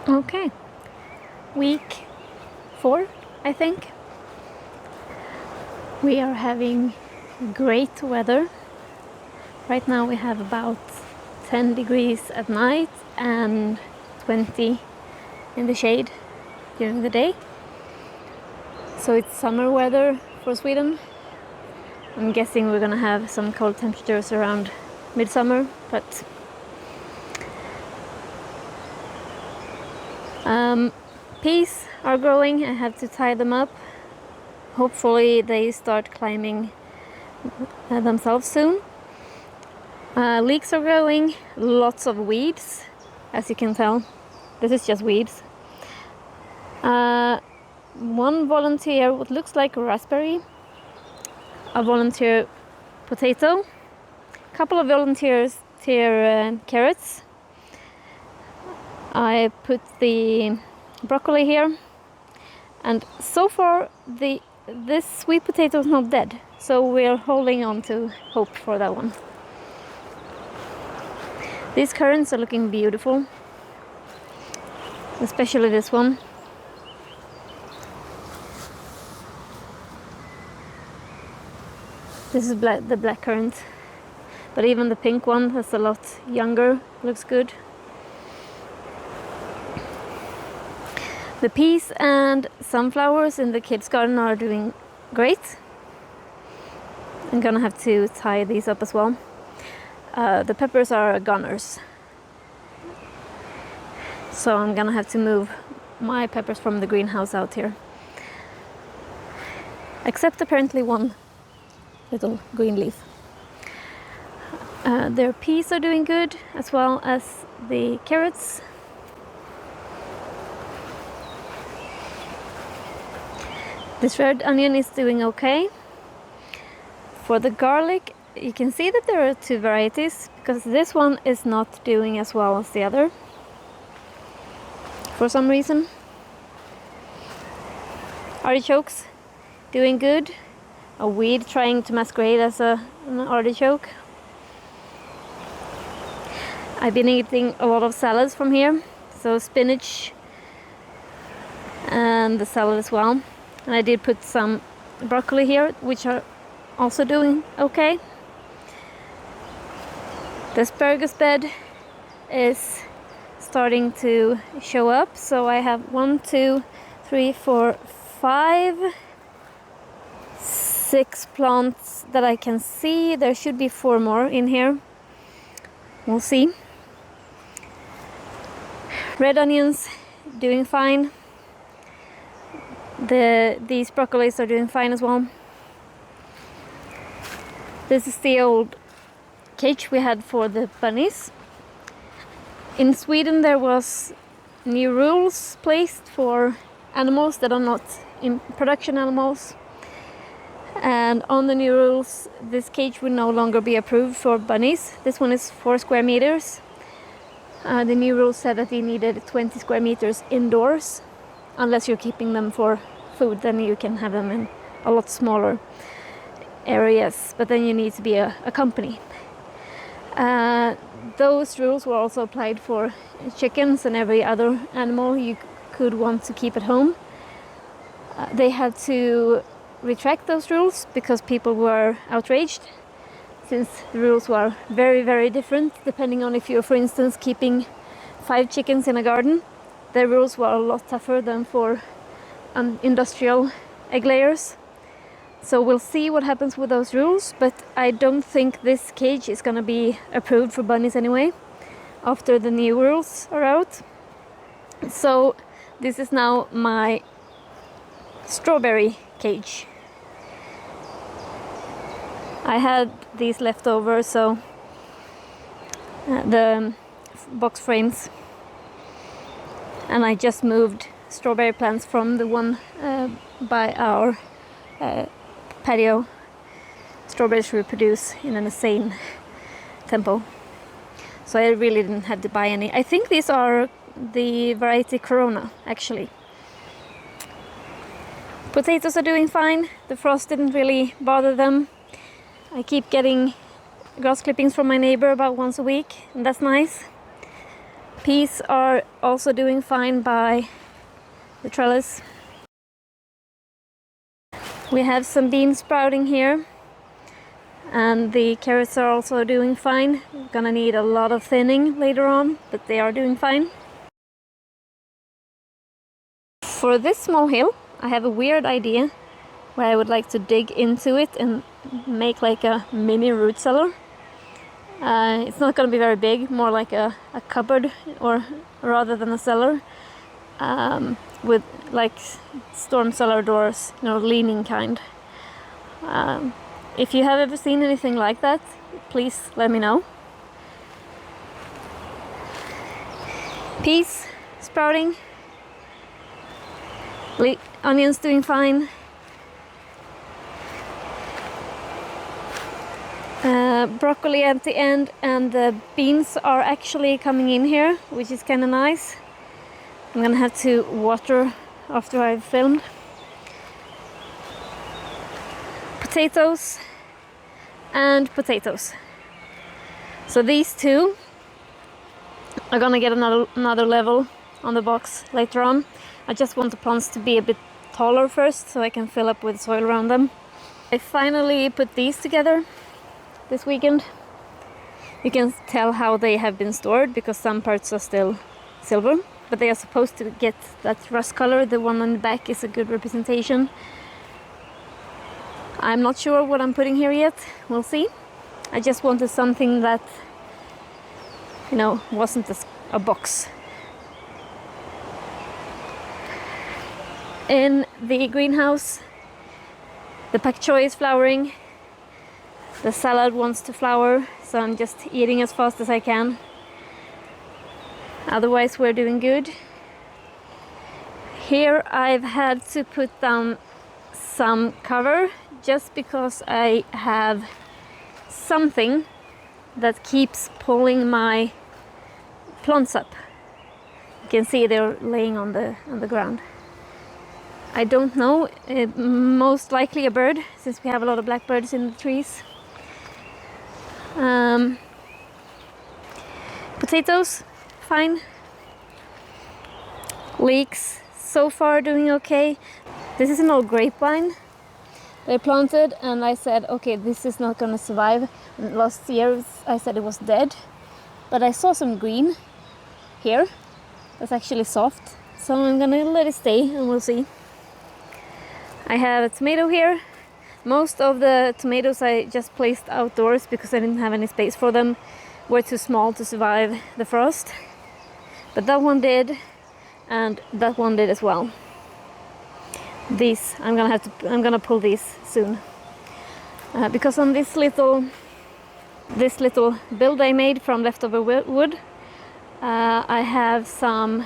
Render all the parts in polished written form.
Okay, week 4, I think. We are having great weather. Right now we have about 10 degrees at night and 20 in the shade during the day. So it's summer weather for Sweden. I'm guessing we're gonna have some cold temperatures around midsummer, but peas are growing. I have to tie them up. Hopefully they start climbing themselves soon. Leeks are growing, lots of weeds, as you can tell. This is just weeds. One volunteer, what looks like a raspberry, a volunteer potato, a couple of volunteers carrots. I put the broccoli here, and so far this sweet potato is not dead, so we're holding on to hope for that one. These currants are looking beautiful, especially this one. This is the black currant, but even the pink one that's a lot younger looks good. The peas and sunflowers in the kids' garden are doing great. I'm gonna have to tie these up as well. The peppers are gunners, so I'm gonna have to move my peppers from the greenhouse out here. Except apparently one little green leaf. Their peas are doing good, as well as the carrots. This red onion is doing okay. For the garlic, you can see that there are 2 varieties, because this one is not doing as well as the other for some reason. Artichokes doing good. A weed trying to masquerade as an artichoke. I've been eating a lot of salads from here, so spinach and the salad as well. And I did put some broccoli here, which are also doing okay. The asparagus bed is starting to show up, so I have 1, 2, 3, 4, 5, 6 plants that I can see. There should be 4 more in here. We'll see. Red onions doing fine. These broccolis are doing fine as well. This is the old cage we had for the bunnies. In Sweden there was new rules placed for animals that are not in production animals. And on the new rules, this cage would no longer be approved for bunnies. This one is 4 square meters. The new rules said that you needed 20 square meters indoors. Unless you're keeping them for food, then you can have them in a lot smaller areas. But then you need to be a company. Those rules were also applied for chickens and every other animal you could want to keep at home. They had to retract those rules because people were outraged, since the rules were very, very different depending on if you're, for instance, keeping 5 chickens in a garden. The rules were a lot tougher than for industrial egg layers. So we'll see what happens with those rules, but I don't think this cage is gonna be approved for bunnies anyway, after the new rules are out. So this is now my strawberry cage. I had these left over, so the box frames, and I just moved strawberry plants from the one by our patio. Strawberries reproduce in an insane tempo, so I really didn't have to buy any. I think these are the variety Corona, actually. Potatoes are doing fine. The frost didn't really bother them. I keep getting grass clippings from my neighbor about once a week, and that's nice. Peas are also doing fine by the trellis. We have some beans sprouting here, and the carrots are also doing fine. We're gonna need a lot of thinning later on, but they are doing fine. For this small hill, I have a weird idea where I would like to dig into it and make like a mini root cellar. It's not going to be very big, more like a cupboard, or rather than a cellar, with like storm cellar doors, you know, leaning kind. If you have ever seen anything like that, please let me know. Peas sprouting, onions doing fine. Broccoli at the end, and the beans are actually coming in here, which is kind of nice. I'm gonna have to water after I've filmed. Potatoes and potatoes. So these two are gonna get another level on the box later on. I just want the plants to be a bit taller first so I can fill up with soil around them. I finally put these together this weekend. You can tell how they have been stored because some parts are still silver, but they are supposed to get that rust color. The one on the back is a good representation. I'm not sure what I'm putting here yet. We'll see. I just wanted something that, you know, wasn't a box. In the greenhouse, the pak choi is flowering. The salad wants to flower, so I'm just eating as fast as I can. Otherwise, we're doing good. Here I've had to put down some cover just because I have something that keeps pulling my plants up. You can see they're laying on the ground. I don't know, most likely a bird, since we have a lot of blackbirds in the trees. Potatoes, fine. Leeks, so far doing okay. This is an old grapevine they planted, and I said, okay, this is not gonna survive. And last year I said it was dead, but I saw some green here. That's actually soft, so I'm gonna let it stay and we'll see. I have a tomato here. Most of the tomatoes I just placed outdoors because I didn't have any space for them. Were too small to survive the frost. But that one did, and that one did as well. These, I'm gonna pull these soon. Because on this little build I made from leftover wood, I have some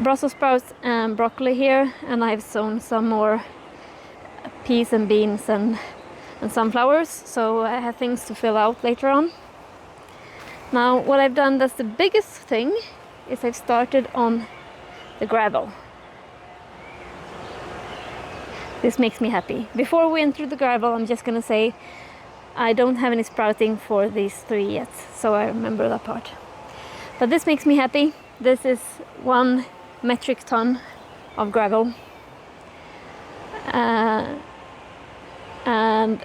Brussels sprouts and broccoli here, and I've sown some more peas and beans and sunflowers, so I have things to fill out later on. Now what I've done that's the biggest thing is I've started on the gravel. This makes me happy. Before we enter the gravel, I'm just gonna say I don't have any sprouting for these three yet, so I remember that part. But this makes me happy. This is 1 metric ton of gravel. And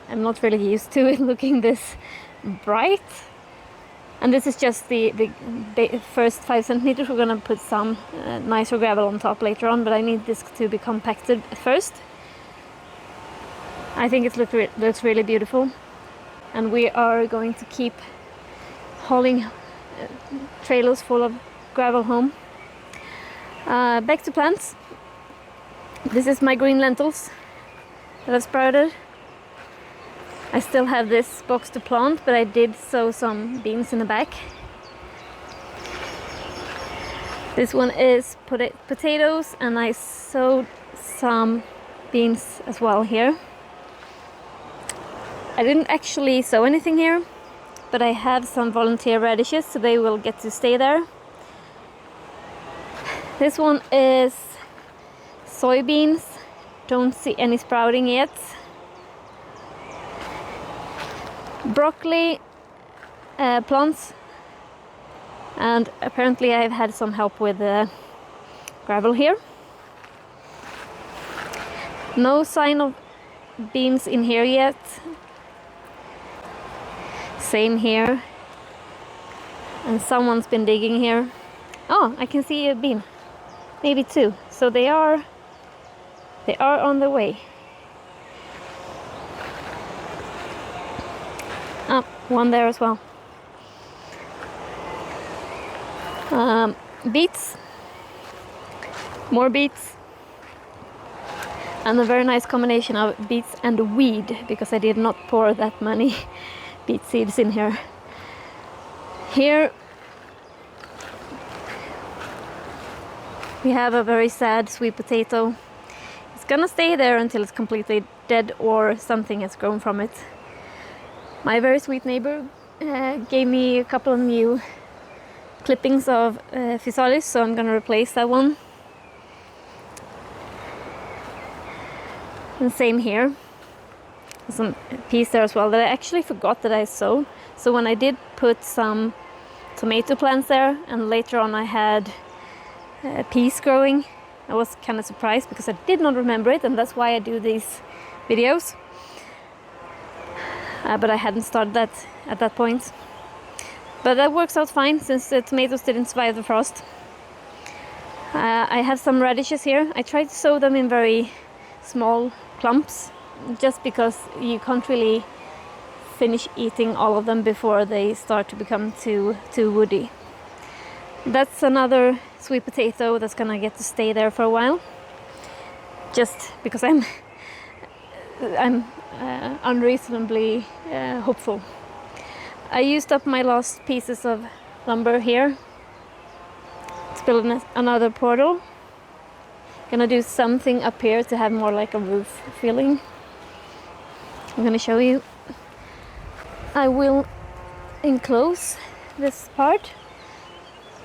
I'm not really used to it looking this bright. And this is just the first 5 centimeters. We're gonna put some nicer gravel on top later on, but I need this to be compacted first. I think it looks really beautiful, and we are going to keep hauling trailers full of gravel home. Back to plants. This is my green lentils that have sprouted. I still have this box to plant, but I did sow some beans in the back. This one is potatoes, and I sowed some beans as well here. I didn't actually sow anything here, but I have some volunteer radishes, so they will get to stay there. This one is soybeans. Don't see any sprouting yet. Broccoli plants And apparently I've had some help with the gravel here. No sign of beans in here yet. Same here. And someone's been digging here. Oh, I can see a bean. Maybe two. So they are on the way. Oh, one there as well. Beets. More beets. And a very nice combination of beets and weed, because I did not pour that many beet seeds in here. Here we have a very sad sweet potato. It's gonna stay there until it's completely dead or something has grown from it. My very sweet neighbor gave me a couple of new clippings of physalis, so I'm gonna replace that one. And same here. Some peas there as well that I actually forgot that I sowed. So when I did put some tomato plants there, and later on I had peas growing, I was kind of surprised because I did not remember it, and that's why I do these videos. But I hadn't started that at that point. But that works out fine since the tomatoes didn't survive the frost. I have some radishes here. I tried to sow them in very small clumps, just because you can't really finish eating all of them before they start to become too woody. That's another sweet potato that's gonna get to stay there for a while, just because I'm unreasonably hopeful. I used up my last pieces of lumber here to build another portal. Gonna do something up here to have more like a roof feeling. I'm gonna show you. I will enclose this part,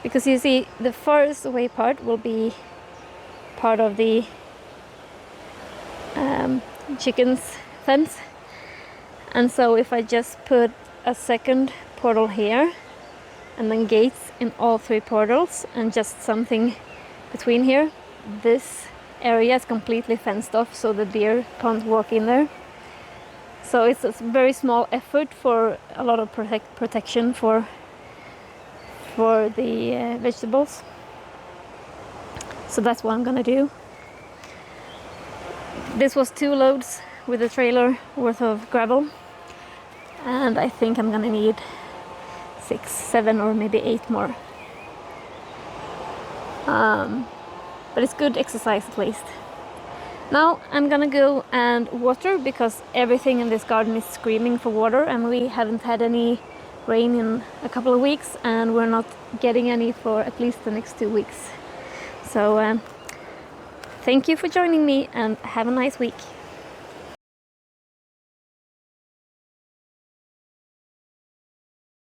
because you see the farthest away part will be part of the chicken's fence. And so if I just put a second portal here and then gates in all three portals and just something between here, this area is completely fenced off so the deer can't walk in there. So it's a very small effort for a lot of protection for the vegetables. So that's what I'm gonna do. This was 2 loads with a trailer worth of gravel, and I think I'm gonna need 6, 7 or maybe 8 more. But it's good exercise at least. Now I'm gonna go and water, because everything in this garden is screaming for water, and we haven't had any rain in a couple of weeks, and we're not getting any for at least the next 2 weeks. So thank you for joining me, and have a nice week.